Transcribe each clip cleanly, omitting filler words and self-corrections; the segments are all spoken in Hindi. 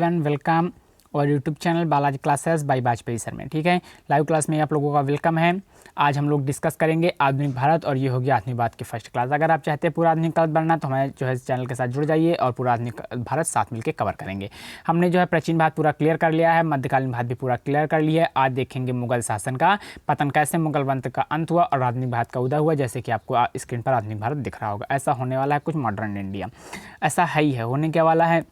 एवरीवन, वेलकम और YouTube channel Balaji classes bye Vajpayee sir में। ठीक है, लाइव क्लास में आप लोगों का वेलकम है। आज हम लोग डिस्कस करेंगे आधुनिक भारत और ये होगी आधुनिकवाद की फर्स्ट क्लास। अगर आप चाहते हैं पूरा आधुनिक भारत बनना तो हमारे जो है चैनल के साथ जुड़ जाइए और पूरा आधुनिक भारत साथ मिलकर कवर करेंगे। हमने जो है प्राचीन भारत पूरा क्लियर कर लिया है, मध्यकालीन भारत भी पूरा क्लियर कर लिया है। आज देखेंगे मुगल शासन का पतन, कैसे मुगल वंश का अंत हुआ और आधुनिक भारत का उदय हुआ। जैसे कि आपको स्क्रीन पर आधुनिक भारत दिख रहा होगा, ऐसा होने वाला है कुछ मॉडर्न इंडिया, ऐसा है ही है, होने क्या वाला है।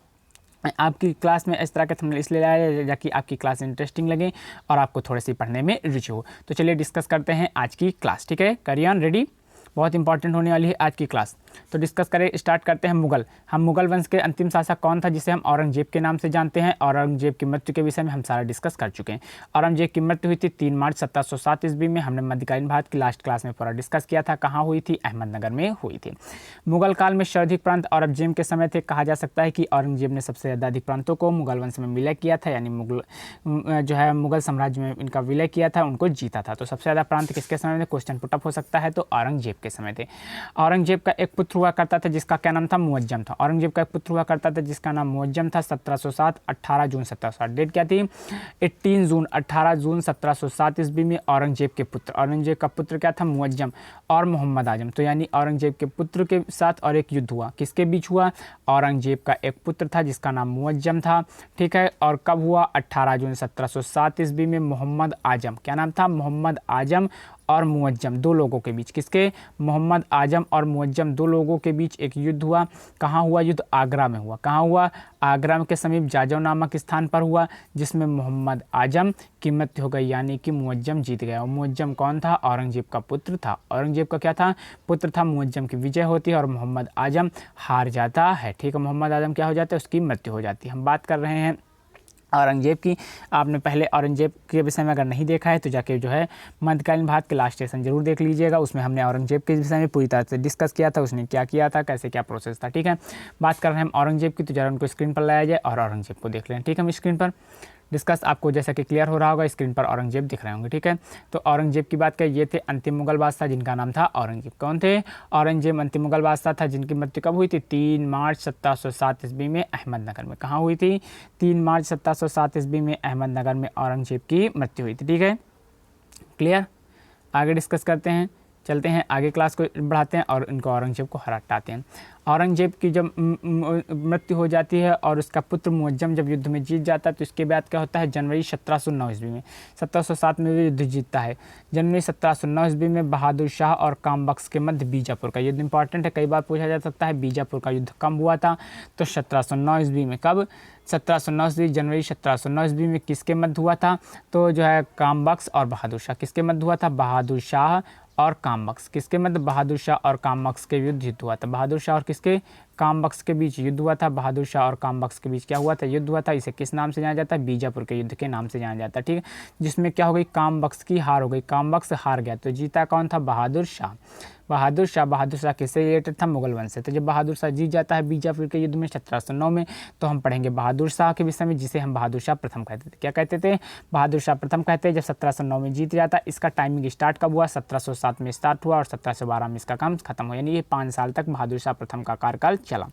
आपकी क्लास में इस तरह के थंबनेल इसलिए लाया ताकि आपकी क्लास इंटरेस्टिंग लगे और आपको थोड़ी सी पढ़ने में रुचि हो। तो चलिए डिस्कस करते हैं आज की क्लास। ठीक है, करिए ऑन, रेडी। बहुत इंपॉर्टेंट होने वाली है आज की क्लास। तो डिस्कस करें, स्टार्ट करते हैं मुगल। हम मुगल वंश के अंतिम शासक कौन था, जिसे हम औरंगजेब के नाम से जानते हैं। औरंगजेब की मृत्यु के विषय में हम सारा डिस्कस कर चुके हैं। औरंगजेब की मृत्यु हुई थी 3 मार्च 1707 ईस्वी में। हमने मध्यकालीन भारत की लास्ट क्लास में पूरा डिस्कस किया था। कहाँ हुई थी? अहमदनगर में हुई थी। मुगल काल में सर्वाधिक प्रांत औरंगजेब के समय थे। कहा जा सकता है कि औरंगजेब ने सबसे ज़्यादा अधिक प्रांतों को मुगल वंश में विलय किया था, यानी मुगल साम्राज्य में इनका विलय किया था, उनको जीता था। तो सबसे ज़्यादा प्रांत किसके समय में? क्वेश्चन पुटअप हो सकता है, तो औरंगजेब के समय थे। औरंगजेब का एक पुत्र हुआ करता था जिसका क्या नाम था? मुअज्जम था। औरंगजेब का एक पुत्र हुआ करता था जिसका नाम मुअज्जम था। 1707 18 जून 1707, डेट क्या थी? 18 जून 1707 ईस्वी में औरंगजेब का पुत्र क्या था? मुअज्जम और मोहम्मद आजम। तो यानी औरंगजेब के पुत्र के साथ और एक युद्ध हुआ। किसके बीच हुआ? औरंगजेब का एक पुत्र था जिसका नाम मुअज्जम था। ठीक है, और कब हुआ? 18 जून 1707 ईस्वी में। मोहम्मद आजम, क्या नाम था? मोहम्मद आजम और मुअज्जम, दो लोगों के बीच। किसके? मोहम्मद आजम और मुअज्जम, दो लोगों के बीच एक युद्ध हुआ। कहाँ हुआ युद्ध? आगरा में हुआ। कहाँ हुआ? आगरा के समीप जाजौ नामक स्थान पर हुआ, जिसमें मोहम्मद आजम की मृत्यु हो गई, यानी कि मुअज्जम जीत गया। और मुअज्जम कौन था? औरंगजेब का पुत्र था। औरंगजेब का क्या था? पुत्र था। मुअज्जम की विजय होती है और मोहम्मद आजम हार जाता है। ठीक है, मोहम्मद आजम क्या हो जाता है? उसकी मृत्यु हो जाती है। हम बात कर रहे हैं औरंगजेब की। आपने पहले औरंगजेब के विषय में अगर नहीं देखा है तो जाके जो है मध्यकालीन भारत के लास्ट सेशन जरूर देख लीजिएगा। उसमें हमने औरंगजेब के विषय में पूरी तरह से डिस्कस किया था, उसने क्या किया था, कैसे क्या प्रोसेस था। ठीक है, बात कर रहे हैं हम औरंगजेब की, तो जरा उनको स्क्रीन पर लाया जाए और औरंगजेब को देख लें। ठीक है, हम स्क्रीन पर डिस्कस, आपको जैसा कि क्लियर हो रहा होगा, स्क्रीन पर औरंगजेब दिख रहे होंगे। ठीक है, तो औरंगजेब की बात करें, ये थे अंतिम मुगल बादशाह जिनका नाम था औरंगजेब। कौन थे? औरंगजेब अंतिम मुगल बादशाह था जिनकी मृत्यु कब हुई थी? 3 मार्च 1707 ईस्वी में अहमदनगर में। कहाँ हुई थी? 3 मार्च 1707 ईस्वी में अहमदनगर में औरंगजेब की मृत्यु हुई थी। ठीक है, क्लियर। आगे डिस्कस करते हैं, चलते हैं आगे, क्लास को बढ़ाते हैं और इनको औरंगजेब को हटाते हैं। औरंगजेब की जब मृत्यु हो जाती है और उसका पुत्र मुअज्जम जब युद्ध में जीत जाता है, तो इसके बाद क्या होता है? जनवरी 1709 ईस्वी में, 1707 में भी युद्ध जीतता है। जनवरी 1709 ईस्वी में बहादुर शाह और कामबख्श के मध्य बीजापुर का युद्ध, इंपॉर्टेंट है, कई बार पूछा जा सकता है बीजापुर का युद्ध कब हुआ था? तो 1709 ईस्वी में। कब? 1709 ईस्वी, जनवरी 1709 ईस्वी में। किसके मध्य हुआ था? तो जो है कामबख्श और बहादुर शाह। किसके मध्य हुआ था? बहादुर शाह और कामबख्श। किसके मध्य? बहादुर शाह और कामबख्श के युद्ध हुआ था। बहादुर शाह और किसके? कामबख्श के बीच युद्ध हुआ था। बहादुर शाह और कामबख्श के बीच क्या हुआ था? युद्ध हुआ था। इसे किस नाम से जाना जाता है? बीजापुर के युद्ध के नाम से जाना जाता है। ठीक है, जिसमें क्या हो गई? कामबख्श की हार हो गई, कामबख्श हार गया। तो जीता कौन था? बहादुर शाह। बहादुर शाह किससे रिलेटेड था? मुगल वंश से। तो जब बहादुर शाह जीत जाता है बीजापुर के युद्ध में 1709 में, तो हम पढ़ेंगे बहादुर शाह के विषय में, जिसे हम बहादुर शाह प्रथम कहते थे। क्या कहते थे? बहादुर शाह प्रथम कहते हैं। जब 1709 में जीत जाता है, इसका टाइमिंग स्टार्ट कब हुआ? 1707 में स्टार्ट हुआ और 1712 में इसका काम खत्म हुआ, यानी ये 5 साल तक बहादुर शाह प्रथम का कार्यकाल चला।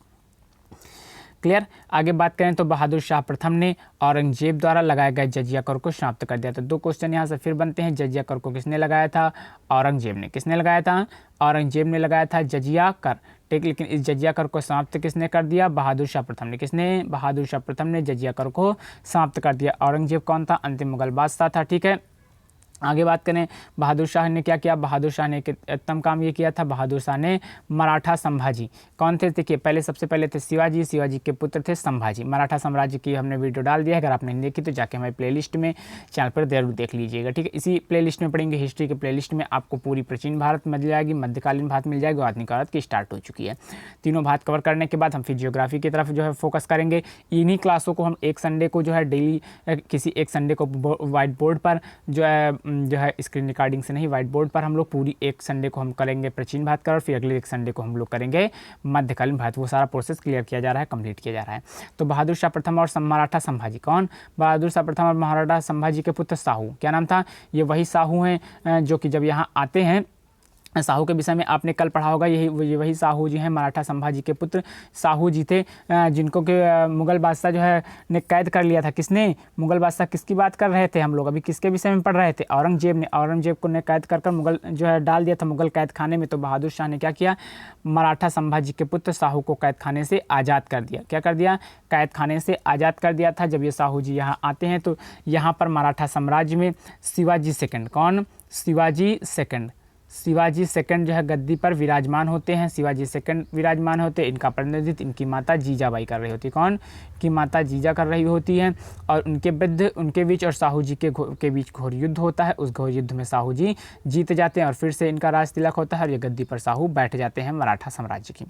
क्लियर। आगे बात करें तो बहादुर शाह प्रथम ने औरंगजेब द्वारा लगाए गए जजिया कर को समाप्त कर दिया। तो 2 क्वेश्चन यहाँ से फिर बनते हैं। जजिया कर को किसने लगाया था? औरंगजेब ने। किसने लगाया था? औरंगजेब ने लगाया था जजिया कर। ठीक, लेकिन इस जजिया कर को समाप्त किसने कर दिया? बहादुर शाह प्रथम ने। किसने? बहादुर शाह प्रथम ने जजिया कर को समाप्त कर दिया। औरंगजेब कौन था? अंतिम मुगल बादशाह था। ठीक है, आगे बात करें बहादुर शाह ने क्या किया? बहादुर शाह ने उत्तम काम ये किया था। बहादुर शाह ने मराठा संभाजी, कौन थे? देखिए, पहले सबसे पहले थे शिवाजी, शिवाजी के पुत्र थे संभाजी। मराठा साम्राज्य की हमने वीडियो डाल दिया है, अगर आपने नहीं देखी तो जाके हमारी प्लेलिस्ट में चैनल पर जरूर देख लीजिएगा। ठीक है, इसी प्लेलिस्ट में पढ़ेंगे, हिस्ट्री के प्लेलिस्ट में आपको पूरी प्राचीन भारत मिल जाएगी, मध्यकालीन भारत मिल जाएगी, आधुनिक भारत की स्टार्ट हो चुकी है। तीनों भारत कवर करने के बाद हम फिर जियोग्राफी की तरफ जो है फोकस करेंगे। इन्हीं क्लासों को हम एक संडे को जो है डेली, किसी एक संडे को व्हाइट बोर्ड पर जो है स्क्रीन रिकॉर्डिंग से नहीं, व्हाइट बोर्ड पर हम लोग पूरी एक संडे को हम करेंगे प्राचीन भारत का, और फिर अगले एक संडे को हम लोग करेंगे मध्यकालीन भारत। वो सारा प्रोसेस क्लियर किया जा रहा है, कंप्लीट किया जा रहा है। तो बहादुर शाह प्रथम और मराठा संभाजी, कौन? बहादुर शाह प्रथम और मराठा संभाजी के पुत्र साहू। क्या नाम था? ये वही साहू हैं जो कि जब यहाँ आते हैं साहू के विषय में आपने कल पढ़ा होगा। यही वही साहू जी हैं, मराठा संभाजी के पुत्र साहू जी थे, जिनको के मुग़ल बादशाह जो है ने कैद कर लिया था। किसने? मुग़ल बादशाह। किसकी बात कर रहे थे हम लोग? अभी किसके विषय में पढ़ रहे थे? औरंगजेब ने। औरंगजेब को ने कैद कर मुग़ल जो है डाल दिया था मुग़ल कैद खाने में। तो बहादुर शाह ने क्या किया? मराठा संभाजी के पुत्र साहू को कैद खाने से आज़ाद कर दिया। क्या कर दिया? कैद खाने से आज़ाद कर दिया था। जब ये साहू जी यहाँ आते हैं तो यहाँ पर मराठा साम्राज्य में शिवाजी सेकंड, कौन? शिवाजी सेकंड, शिवाजी सेकंड जो है गद्दी पर विराजमान होते हैं। शिवाजी सेकंड विराजमान होते हैं। इनका प्रतिनिधित्व इनकी माता जीजाबाई कर रही होती। कौन? की माता जीजा कर रही होती हैं। और उनके बीच और साहू जी के बीच घोर युद्ध होता है। उस घोर युद्ध में साहू जी जीत जाते हैं और फिर से इनका राज तिलक होता है और ये गद्दी पर साहू बैठ जाते हैं मराठा साम्राज्य की।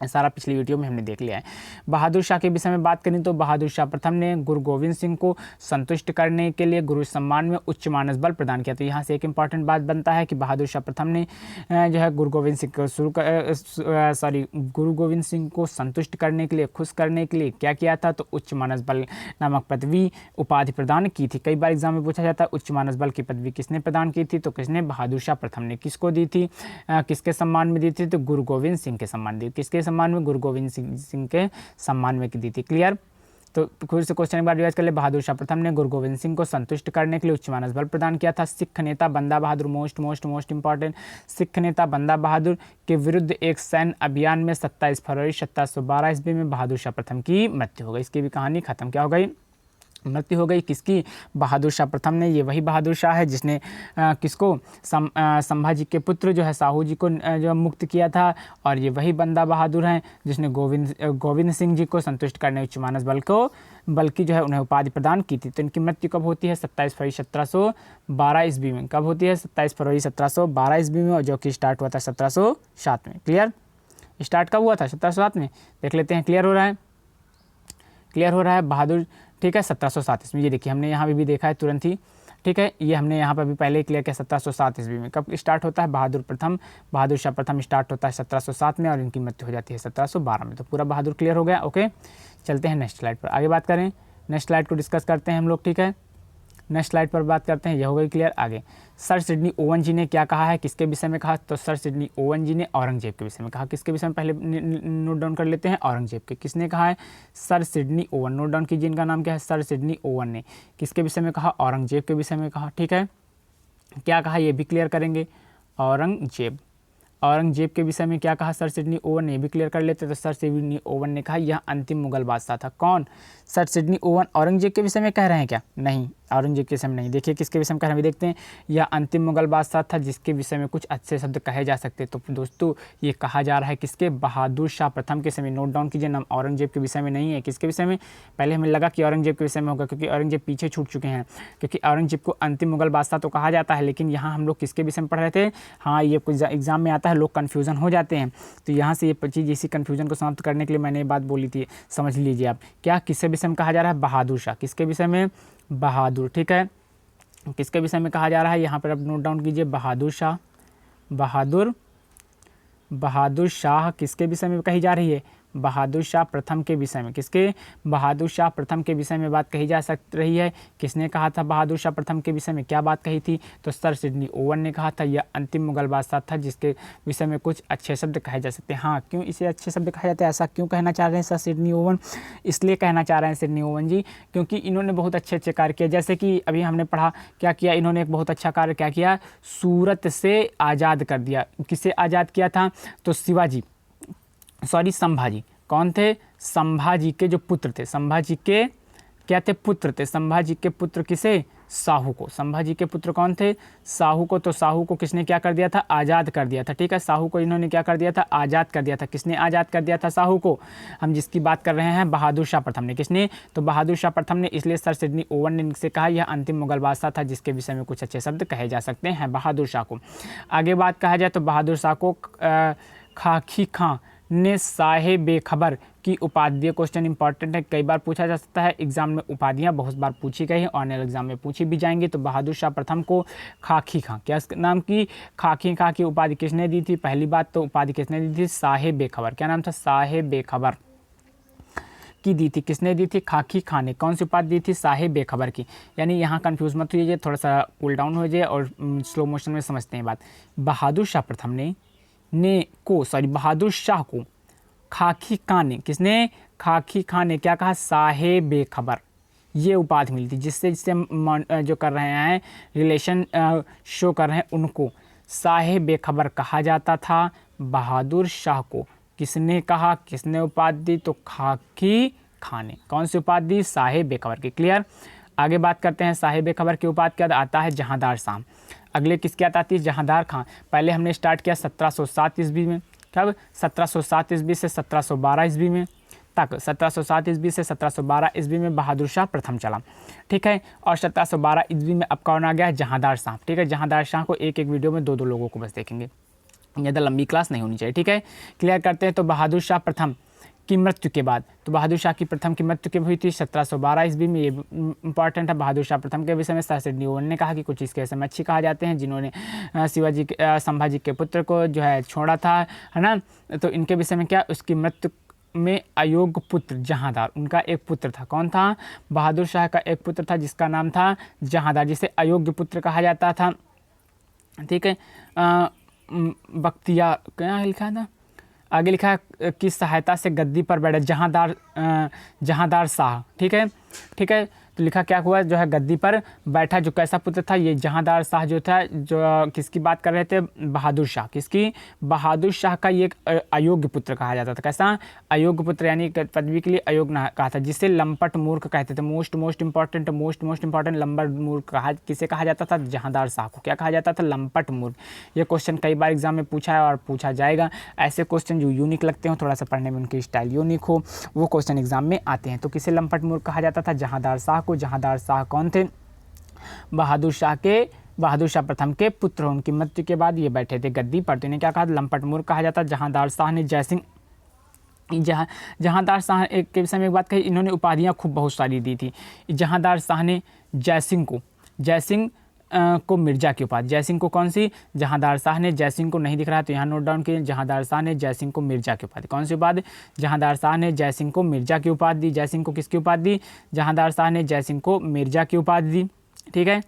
सारा पिछली वीडियो में हमने देख लिया है। बहादुर शाह के विषय में बात करें तो बहादुर शाह प्रथम ने गुरु गोविंद सिंह को संतुष्ट करने के लिए गुरु सम्मान में उच्च मानस बल प्रदान किया। तो यहाँ से एक इंपॉर्टेंट बात बनता है कि बहादुर शाह प्रथम ने जो है गुरु गोविंद सिंह को संतुष्ट करने के लिए, खुश करने के लिए क्या किया था? तो उच्च मानस बल नामक पदवी उपाधि प्रदान की थी। कई बार एग्जाम में पूछा जाता है उच्च मानस बल की पदवी किसने प्रदान की थी? तो किसने? बहादुर शाह प्रथम ने। किसको दी थी? किसके सम्मान में दी थी? तो गुरु गोविंद सिंह के सम्मान दी। किसके सम्मान में? गुरु गोविंद सिंह के सम्मान में दी थी। क्लियर? तो फिर से क्वेश्चन एक बार रिवाइज कर ले। बहादुर शाह प्रथम ने गुरु गोविंद सिंह को संतुष्ट करने के लिए उच्च मानस बल प्रदान किया था। सिख नेता बंदा बहादुर, मोस्ट इंपॉर्टेंट, सिख नेता बंदा बहादुर के विरुद्ध एक सैन्य अभियान में 27 फरवरी 1712 ईस्वी में बहादुर शाह प्रथम की मृत्यु हो गई। इसकी भी कहानी खत्म। क्या हो गई? मृत्यु हो गई। किसकी? बहादुर शाह प्रथम ने। ये वही बहादुर शाह है जिसने किसको? संभाजी के पुत्र जो है साहू जी को जो मुक्त किया था। और ये वही बंदा बहादुर हैं जिसने गोविंद सिंह जी को संतुष्ट करने उच्च मानस बल की जो है उन्हें उपाधि प्रदान की थी। तो इनकी मृत्यु कब होती है? 27 फरवरी 1712 ईस्वी में। कब होती है? 27 फरवरी 1712 ईस्वी में, और जो कि स्टार्ट हुआ था 1707 में। क्लियर? स्टार्ट कब हुआ था? 1707 में। देख लेते हैं। क्लियर हो रहा है? क्लियर हो रहा है? बहादुर, ठीक है, 1707 ईस्वी। ये देखिए हमने यहाँ भी देखा है तुरंत ही। ठीक है, ये हमने यहाँ पर भी पहले ही क्लियर किया 1707 ईस्वी में। कब स्टार्ट होता है? बहादुर शाह प्रथम स्टार्ट होता है 1707 में और इनकी मृत्यु हो जाती है 1712 में। तो पूरा बहादुर क्लियर हो गया। ओके, चलते हैं नेक्स्ट स्लाइड पर, आगे बात करें। नेक्स्ट स्लाइड को डिस्कस करते हैं हम लोग। ठीक है, नेक्स्ट स्लाइड पर बात करते हैं। यह हो गई क्लियर। आगे सर सिडनी ओवन जी ने क्या कहा है? किसके विषय में कहा? तो सर सिडनी ओवन जी ने औरंगजेब के विषय में कहा। किसके विषय में? पहले नोट डाउन कर लेते हैं। औरंगजेब के। किसने कहा है? Sir Sydney oven. Note down कीजिए, इनका नाम क्या है? सर सिडनी ओवन ने किसके विषय में कहा? औरंगजेब के विषय में कहा। ठीक है, क्या कहा ये भी क्लियर करेंगे। औरंगजेब के विषय में क्या कहा सर सिडनी ओवन ने? भी क्लियर कर लेते। तो सर सिडनी ओवन ने कहा यह अंतिम मुगल बादशाह था। कौन? Sir Sydney oven. औरंगजेब के विषय में कह रहे हैं क्या? नहीं, औरंगजेब के विषय में नहीं। देखिए किसके विषय में कह रहे हैं, देखते हैं। यह अंतिम मुगल बादशाह था जिसके विषय में कुछ अच्छे शब्द कहे जा सकते। तो दोस्तों ये कहा जा रहा है किसके? बहादुर शाह प्रथम के समय। नोट डाउन कीजिए, नाम औरंगजेब के विषय में नहीं है। किसके विषय में? पहले हमें लगा कि औरंगजेब के विषय में होगा क्योंकि औरंगजेब पीछे छूट चुके हैं, क्योंकि औरंगजेब को अंतिम मुगल बादशाह तो कहा जाता है, लेकिन यहाँ हम लोग किसके विषय में पढ़ रहे थे? हाँ, ये कुछ एग्जाम में आता है, लोग कन्फ्यूजन हो जाते हैं। तो यहाँ से ये चीज़, इसी कन्फ्यूजन को समाप्त करने के लिए मैंने ये बात बोली थी, समझ लीजिए आप। क्या किसके विषय में कहा जा रहा है? बहादुर शाह। किसके विषय में? बहादुर। ठीक है, किसके विषय में कहा जा रहा है? यहाँ पर आप नोट डाउन कीजिए, बहादुर शाह। बहादुर शाह किसके विषय में कही जा रही है? बहादुर शाह प्रथम के विषय में। किसके? बहादुर शाह प्रथम के विषय में बात कही जा रही है। किसने कहा था बहादुर शाह प्रथम के विषय में? क्या बात कही थी? तो सर सिडनी ओवन ने कहा था यह अंतिम मुगल बादशाह था जिसके विषय में कुछ अच्छे शब्द कहे जा सकते हैं। हाँ, क्यों इसे अच्छे शब्द कहे जाते हैं? ऐसा क्यों कहना चाह रहे हैं सर सिडनी ओवन? इसलिए कहना चाह रहे हैं सिडनी ओवन जी क्योंकि इन्होंने बहुत अच्छे कार्य किए। जैसे कि अभी हमने पढ़ा, क्या किया इन्होंने? एक बहुत अच्छा कार्य क्या किया? सूरत से आज़ाद कर दिया। किसे आज़ाद किया था? तो संभाजी। कौन थे? संभाजी के जो पुत्र थे। संभाजी के क्या थे? पुत्र थे। संभाजी के पुत्र किसे? साहू को। संभाजी के पुत्र कौन थे? साहू को। तो साहू को किसने क्या कर दिया था? आज़ाद कर दिया था। ठीक है, साहू को इन्होंने क्या कर दिया था? आज़ाद कर दिया था। किसने आज़ाद कर दिया था साहू को? हम जिसकी बात कर रहे हैं बहादुर शाह प्रथम ने। किसने? तो बहादुर शाह प्रथम ने। इसलिए सर सिडनी ओवन ने इनसे कहा यह अंतिम मुगल बादशाह था जिसके विषय में कुछ अच्छे शब्द कहे जा सकते हैं बहादुर शाह को। आगे बात कहा जाए तो बहादुर शाह को खाकी खां ने साहे बेखबर की उपाधि। क्वेश्चन इंपॉर्टेंट है, कई बार पूछा जा सकता है एग्जाम में। उपाधियां बहुत बार पूछी गई हैं, ऑनलाइन एग्जाम में पूछी भी जाएंगी। तो बहादुर शाह प्रथम को खाकी खां, क्या नाम की? खाकी खां की उपाधि किसने दी थी? पहली बात तो उपाधि किसने दी थी? साहे बेखबर। क्या नाम था? साहे बेखबर किसकी दी थी, किसने दी थी, खाकी खान ने। कौन सी उपाधि दी थी, साहिब बेखबर की। यानी यहाँ कंफ्यूज मत होइए, थोड़ा सा कूल डाउन हो जाए और स्लो मोशन में समझते हैं बात। बहादुर शाह प्रथम बहादुर शाह को खाकी खान ने, किसने, खाकी खान ने क्या कहा, साहिब बेखबर, ये उपाधि मिली थी। जिससे जो कर रहे हैं रिलेशन शो कर रहे हैं उनको साहिब बेखबर कहा जाता था। बहादुर शाह को किसने कहा, किसने उपाधि दी, तो खाकी खान ने। कौन सी उपाधि दी, साहिब बेखबर की। क्लियर। आगे बात करते हैं साहिब बेखबर की उपाधि क्या आता है, जहांदार शाह। अगले किसकी आती है, जहांदार खां। पहले हमने स्टार्ट किया 1707 ईस्वी में, कब, 1707 ईस्वी से 1712 ईस्वी में तक। 1707 ईस्वी से 1712 ईस्वी में बहादुर शाह प्रथम चला, ठीक है। और 1712 ईस्वी में अब कौन आ गया है, जहांदार शाह, ठीक है। जहांदार शाह को एक एक वीडियो में दो लोगों को बस देखेंगे, ज़्यादा लंबी क्लास नहीं होनी चाहिए, ठीक है। क्लियर करते हैं। तो बहादुर शाह प्रथम की मृत्यु के बाद, तो बहादुर शाह की प्रथम की मृत्यु कब हुई थी, 1712 ईस्वी में। ये इंपॉर्टेंट है। बहादुर शाह प्रथम के विषय में सर सिडनी ओवन ने कहा कि कुछ इसके ऐसे मच्छी कहा जाते हैं जिन्होंने शिवाजी संभाजी के पुत्र को जो है छोड़ा था, है ना। तो इनके विषय में क्या, उसकी मृत्यु में अयोग्य पुत्र जहांदार, उनका एक पुत्र था। कौन था, बहादुर शाह का एक पुत्र था जिसका नाम था जहांदार, जिसे अयोग्य पुत्र कहा जाता था, ठीक है। बख्तिया क्या लिखा था, आगे लिखा है की सहायता से गद्दी पर बैठे जहांदार शाह, ठीक है, ठीक है। तो लिखा क्या हुआ, जो है गद्दी पर बैठा जो कैसा पुत्र था, ये जहांदार शाह जो था, जो किसकी बात कर रहे थे, बहादुर शाह। किसकी, बहादुर शाह का ये अयोग्य पुत्र कहा जाता था। कैसा, अयोग्य पुत्र, यानी पदवी के लिए अयोग्य कहा था, जिसे लंपट मूर्ख कहते थे। मोस्ट इंपॉर्टेंट लंपट मूर्ख कहा, किसे कहा जाता था, जहांदार शाह को क्या कहा जाता था, लंपट मूर्ख। ये क्वेश्चन कई बार एग्जाम में पूछा है और पूछा जाएगा। ऐसे क्वेश्चन जो यूनिक लगते हो, थोड़ा सा पढ़ने में उनकी स्टाइल यूनिक हो, वो क्वेश्चन एग्जाम में आते हैं। तो किसे लंपट मूर्ख कहा जाता था, जहांदार शाह को। जहांदार शाह कौन थे, बहादुर शाह प्रथम के पुत्र। उनकी मृत्यु के बाद ये बैठे थे गद्दी पर, तो इन्हें क्या कहा, लंपट मूर्ख कहा जाता। जहांदार शाह ने जहांदार शाह एक के विषय में एक बात कही, इन्होंने उपाधियां खूब बहुत सारी दी थी। जहांदार शाह ने जयसिंह को मिर्जा की उपाधि, जयसिंह को कौन सी, जहांदार शाह ने, जयसिंह को नहीं दिख रहा तो यहाँ नोट डाउन किए, जहांदार शाह ने जयसिंह को मिर्जा की उपाधि। कौन सी उपाधि, जहांदार शाह ने जयसिंह को मिर्जा की उपाधि दी। जयसिंह को किसकी उपाधि दी, जहांदार शाह ने जयसिंह को मिर्जा की उपाधि दी, ठीक है।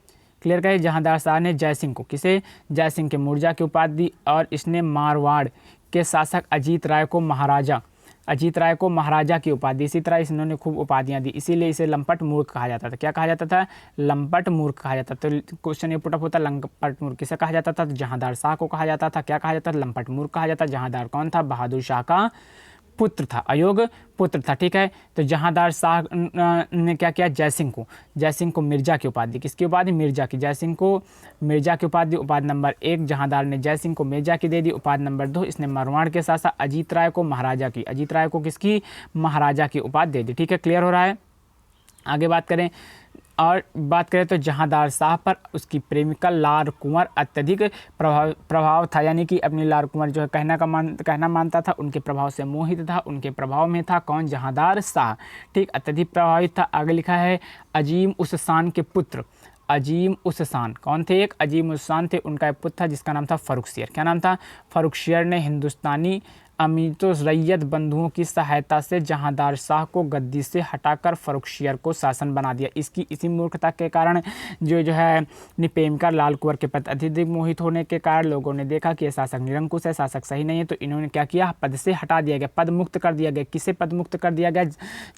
क्लियर करिए, जहांदार शाह ने जयसिंह को, किसे, जयसिंह के मिर्जा की उपाधि दी। और इसने मारवाड़ के शासक अजीत राय को महाराजा की उपाधि। इसी तरह इन्होंने खूब उपाधियां दी, इसीलिए इसे लंपट मूर्ख कहा जाता था। क्या कहा जाता था, लंपट मूर्ख कहा जाता था। तो क्वेश्चन ये पुटअप होता, लंपट मूर्ख किसे कहा जाता था, जहांदार शाह को कहा जाता था। क्या कहा जाता था, लंपट मूर्ख कहा जाता। जहांदार कौन था, बहादुर शाह का पुत्र था, अयोग्य पुत्र था, ठीक है। तो जहांदार शाह ने क्या किया, जयसिंह को मिर्जा की उपाधि दी। किसकी उपाधि, मिर्जा की। जयसिंह को मिर्जा की उपाधि दी। उपाधि नंबर 1 जहांदार ने जयसिंह को मिर्जा की दे दी। उपाधि नंबर 2 इसने मारवाड़ के शासक अजीत राय को महाराजा की, अजीत राय को किसकी, महाराजा की उपाधि दे दी, ठीक है। क्लियर हो रहा है। आगे बात करें तो जहांदार शाह पर उसकी प्रेमिका लाल कुंवर अत्यधिक प्रभाव था, यानी कि अपनी लाल कुंवर जो है कहना मानता था, उनके प्रभाव से मोहित था, उनके प्रभाव में था। कौन, जहांदार शाह, ठीक, अत्यधिक प्रभावित था। आगे लिखा है अजीम उस शान के पुत्र, अजीम उस शान कौन थे, एक अजीम उस शान थे, उनका एक पुत्र था जिसका नाम था फर्रुखसियर। क्या नाम था, फर्रुखसियर ने हिंदुस्तानी अमीतो रैयत बंधुओं की सहायता से जहांदार शाह को गद्दी से हटाकर फर्रुखसियर को शासन बना दिया। इसी मूर्खता के कारण जो है प्रेमिका लाल कुंवर के प्रति अत्यधिक मोहित होने के कारण लोगों ने देखा कि यह शासक निरंकुश है, शासक सही नहीं है, तो इन्होंने क्या किया, पद से हटा दिया गया, पद मुक्त कर दिया गया। किसे पद मुक्त कर दिया गया,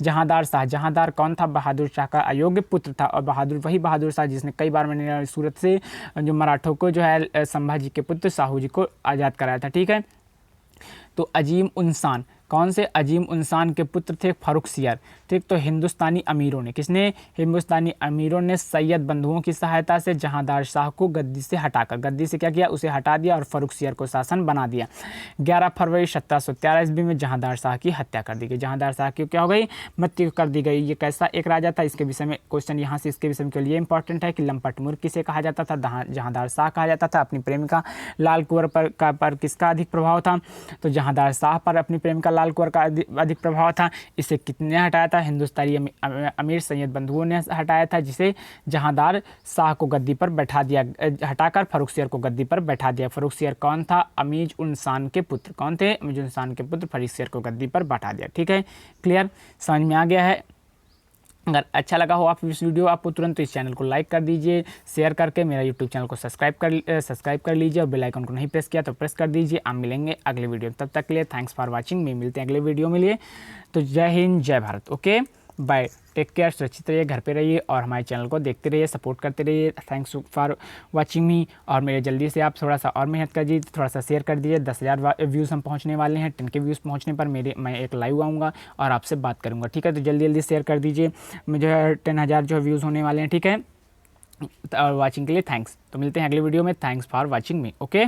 जहांदार शाह। जहांदार कौन था, बहादुर शाह का अयोग्य पुत्र था। और वही बहादुर शाह जिसने कई बार मैंने सूरत से जो मराठों को जो है संभाजी के पुत्र साहू जी को आज़ाद कराया था, ठीक है। तो अजीम उनसान कौन से, अजीम उनसान के पुत्र थे फर्रुखसियर, ठीक। तो हिंदुस्तानी अमीरों ने, किसने, हिंदुस्तानी अमीरों ने सैयद बंधुओं की सहायता से जहांदार शाह को गद्दी से हटाकर, गद्दी से क्या किया, उसे हटा दिया और फर्रुखसियर को शासन बना दिया। 11 फरवरी 1713 ईस्वी में जहांदार शाह की हत्या कर दी गई। जहांदार शाह की क्या हो गई, मृत्यु कर दी गई। ये कैसा एक राजा था, इसके विषय में क्वेश्चन यहाँ से इसके विषय में के लिए इंपॉर्टेंट है कि लंपट मूर्ख किसे कहा जाता था, जहांदार शाह कहा जाता था। अपनी प्रेमिका लाल कुंवर पर किसका अधिक प्रभाव था, तो जहांदार शाह पर अपनी प्रेमिका लाल कुंवर का अधिक प्रभाव था। इसे कितने हटाया था? हिंदुस्तानी अमीर सैयद बंधुओं ने हटाया था, जिसे जहांदार शाह को गद्दी पर बैठा दिया, हटाकर फर्रुखसियर को गद्दी पर बैठा दिया। फर्रुखसियर कौन था? अमीज उन शान के पुत्र। कौन थे? अमीज उन शान के पुत्र। फर्रुखसियर को गद्दी पर बैठा दिया। ठीक है, क्लियर, समझ में आ गया है। अगर अच्छा लगा हो आप इस वीडियो आपको तुरंत तो इस चैनल को लाइक कर दीजिए, शेयर करके मेरा यूट्यूब चैनल को सब्सक्राइब कर लीजिए, और बेल आइकन को नहीं प्रेस किया तो प्रेस कर दीजिए। आप मिलेंगे अगले वीडियो में, तब तक के लिए थैंक्स फॉर वाचिंग। मैं मिलते हैं अगले वीडियो में लिए। तो जय हिंद, जय Bharat. Okay, bye, take care, सुरक्षित रहिए, घर पे रहिए और हमारे चैनल को देखते रहिए, सपोर्ट करते रहिए। Thanks for watching me. और मेरे जल्दी से आप थोड़ा सा और मेहनत कर दीजिए, थोड़ा सा शेयर कर दीजिए। 10,000 व्यूज़ हम पहुंचने वाले हैं। 10 के व्यूज़ पहुंचने पर मैं एक लाइव आऊँगा और आपसे बात करूँगा। ठीक है, तो जल्दी जल्दी शेयर कर दीजिए। मुझे 10,000 जो व्यूज़ होने वाले हैं। ठीक है, और वाचिंग के लिए थैंक्स। तो मिलते हैं अगले वीडियो में। Thanks for watching me. Okay.